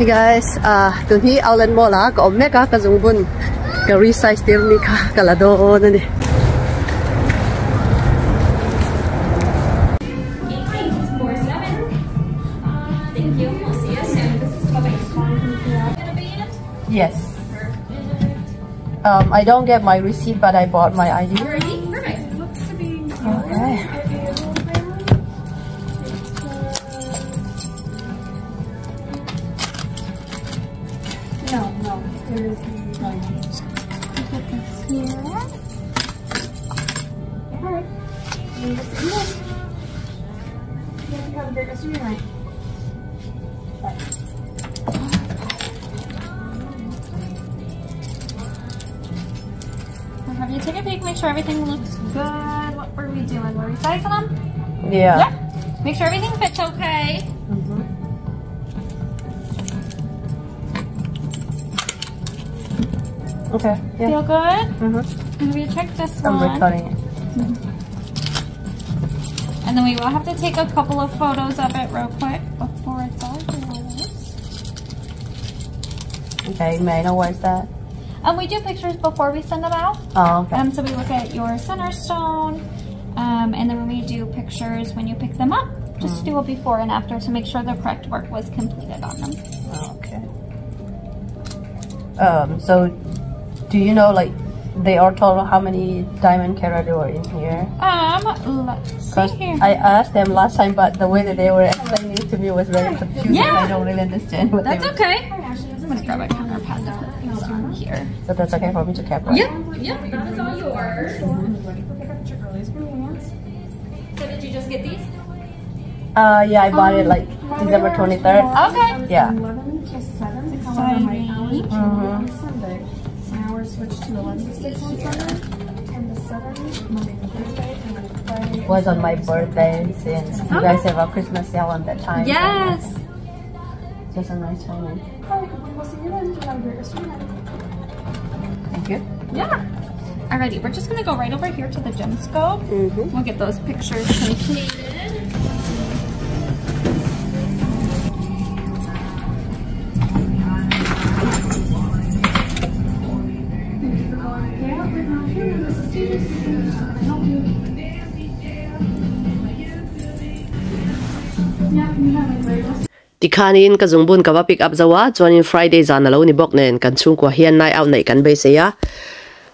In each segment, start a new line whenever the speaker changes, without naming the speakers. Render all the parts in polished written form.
Hey guys, tuni outlet mall ka omega ka Chhungkua ka resize tir ni ka kalado na ni.
Thank you. We'll see you soon. This is coming.
Yes. I don't get my receipt, but I bought my ID.
Ready? Perfect. Looks to be
okay.
No. There is the put this here. Alright. You have to have a great rest of your night. Have you take a peek, make sure everything looks good. What were we doing? Were we sizing them?
Yeah.
Make sure everything fits okay.
Okay. Yeah.
Feel good? Have you checked this one?
I'm recording it.
And then we will have to take a couple of photos of it real quick before it's all yours.
Okay, may I know where's that?
We do pictures before we send them out.
Oh, okay.
So we look at your center stone, and then when we do pictures when you pick them up, just do a before and after to make sure the correct work was completed on them.
Okay. So do you know, like, they are total how many diamond carat were in here?
Let's see here.
I asked them last time, but the way that they were explaining it to me was very confusing.
Yeah.
I don't really understand what
That's
they were.
okay. I'm gonna grab a counter pad to put these on here.
So that's okay for me to cap, right?
Yep, that is all yours. So did you just get these?
Yeah, I bought it like December 23rd.
Okay.
Yeah.
11 to 7 to cover
Exciting.
my hours on Sunday. My hours switched to 11 to 6 on Sunday, 10 to 7 Monday to Thursday, and then Friday.
Was on my birthday since you guys have a Christmas sale on that time.
Yes.
So just a nice timing.
Alright, we'll see you then. You have a great rest of your night.
Thank you.
Yeah. Alrighty, we're just gonna go right over here to the gem scope. We'll get those pictures completed.
Tikhanin ka Chhungkua ka pick up zawa chuanin Friday zan alo ni bok nen kan Chhungkua hian night out nei kan be se ya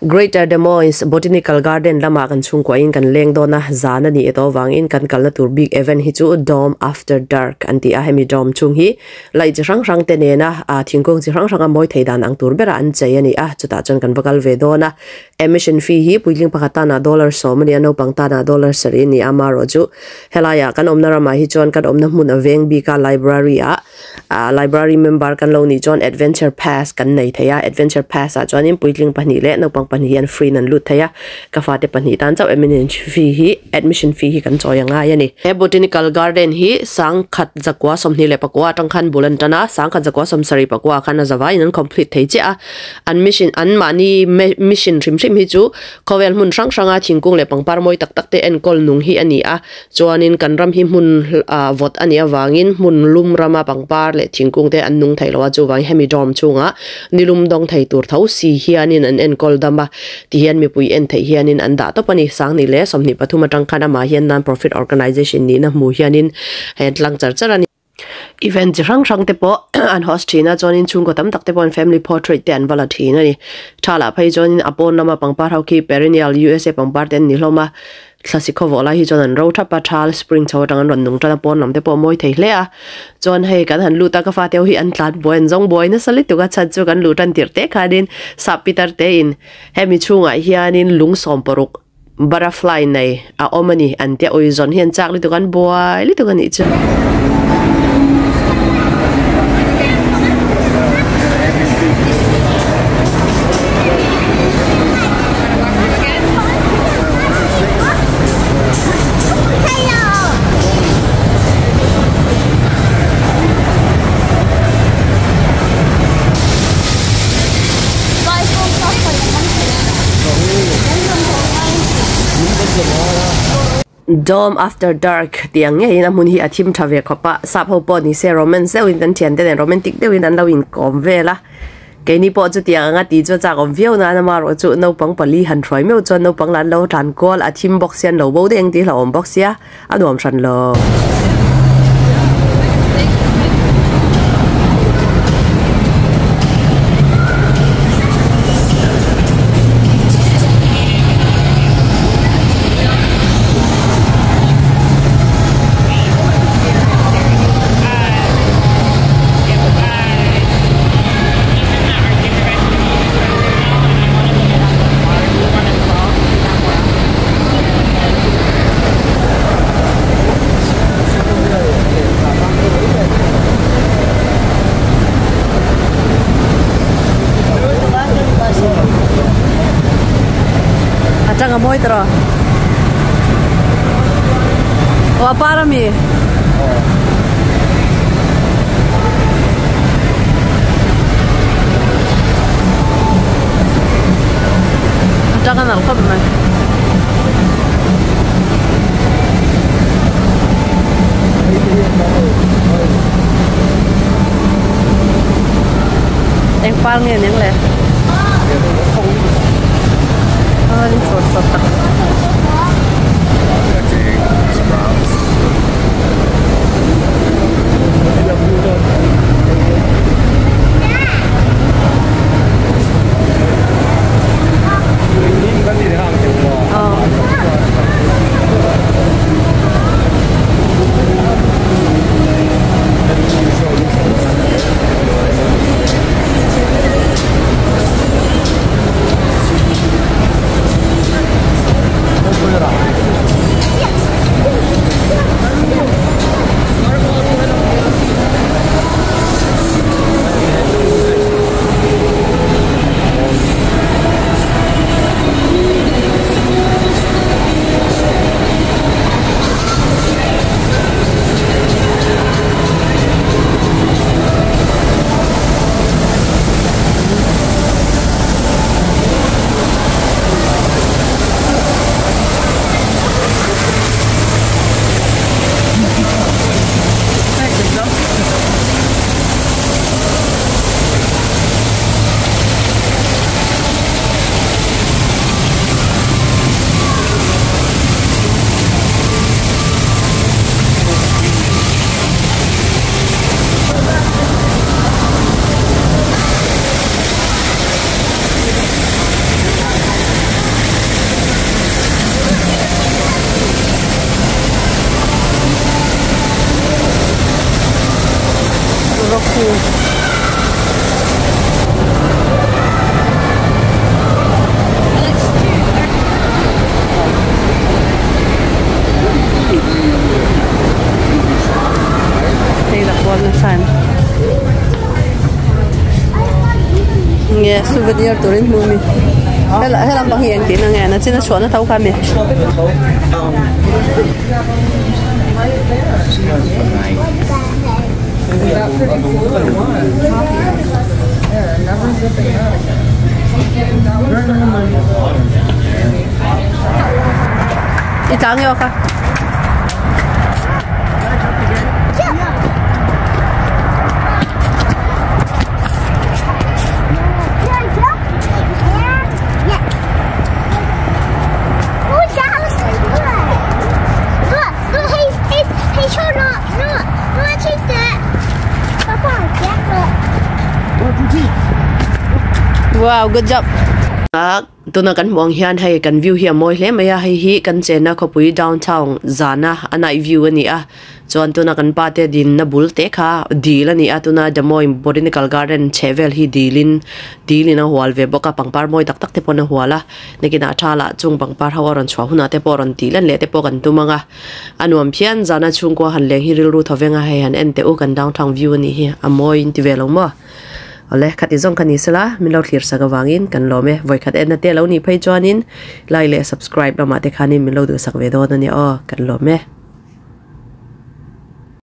Greater Des Moines Botanical Garden lama kan Chhungkua in kan lengdona zana ni eto wangin kan kalna tur big event hi chu Dome After Dark anti a hemi dome chung hi lai chi rang te ne na a thingkung chi rang a moi theidan ang tur bera an chei ani a chuta chon kan bakal ve dona admission fee hi puiling pakata na dollar so mani ano pangta na dollar sari ni amaro chu helaya kan omna rama hi chon kan omna mun aveng bi ka library a library member kan lo ni chon adventure pass kan nei theya adventure pass a chon in puiling pani le no pang pani hian free nan lut theya ka fate pani tan chau admission fee hi kan choyanga yani e botanical garden hi sang khat zakwa somni le pakwa tangkhan bulan tana sang khat zakwa som sari pakwa khana zawa in complete thei che a an mission an mani mission rim hi chu kowel mun sang sanga thingkung le pangpar moi tak tak te en kol nung hi ani a chuanin kan ram hi mun vot ani awangin mun lum rama pangpar le thingkung te an nung thei lo chu wang hemi dom chunga nilum dong thei tur thau si hianin an en kol dama ti hian mi pui en thei hianin an da to pani sang ni le somni pathuma tangkhana ma hian non profit organization ni na mu hianin headlang charchar ani event rang te po an host thina join in Chhungkua tam takte pon family portrait te an vala thina ni thala phai join in apon nama pangpar hau ki perennial USA pangpar ten ni hloma classico vola hi jon an ro tha pathal spring chawtang an ron nung tana pon namte po moi thei hle a jon hei kan han luta ka fa teu hi an tlat boen jong boy na salit tu ga chat chu kan lutan tirte khadin sapitar te in hemi chunga hianin lung som poruk butterfly nei a omani an te oi zon hian chak li tu kan boy li tu kan i chu Dome After Dark tiang nge ina mun hi athim thave khopa sap ho po ni se romance se win tan thian te romantic de win an lawin kom vela ke ni po chu tiang nga ti chu cha kom view na ma ro chu no pang pali han throi meu chu no pang lan lo than kol athim box yan lo bo deng ti lo om box ya anom than lo Jangan mau itu loh. Oh apa rami? Jangan alfa benar. Yang paling yang leh. Ini sosok. Yeah, souvenir turin mumi. Hela bang hian tin nga na china chona thau kha me. Itang yo ka. Wow, good job. Tuna kan muang hian hay kan view hi moi hle maya hay hi kan chena khopui downtown zana anai view ani a chon tuna kan pa te din na bul te kha dil ani a tuna the moi botanical garden chevel hi dilina hwal ve boka pangpar moi tak tak te pona hwala nekina thala chung pangpar hawaron chwa huna te poron tilan le te po kan tumanga anuam phian zana chungkwa han leng hi ril ru thovenga hay han ente u kan downtown view ani hi a moi intivelong mo ole khati zong khani sala min lo thlir saga wangin kan lo me voi khat en na te lo ni phei chuanin like le subscribe lo ma te khani min lo du sak ve do na ni o kan lo me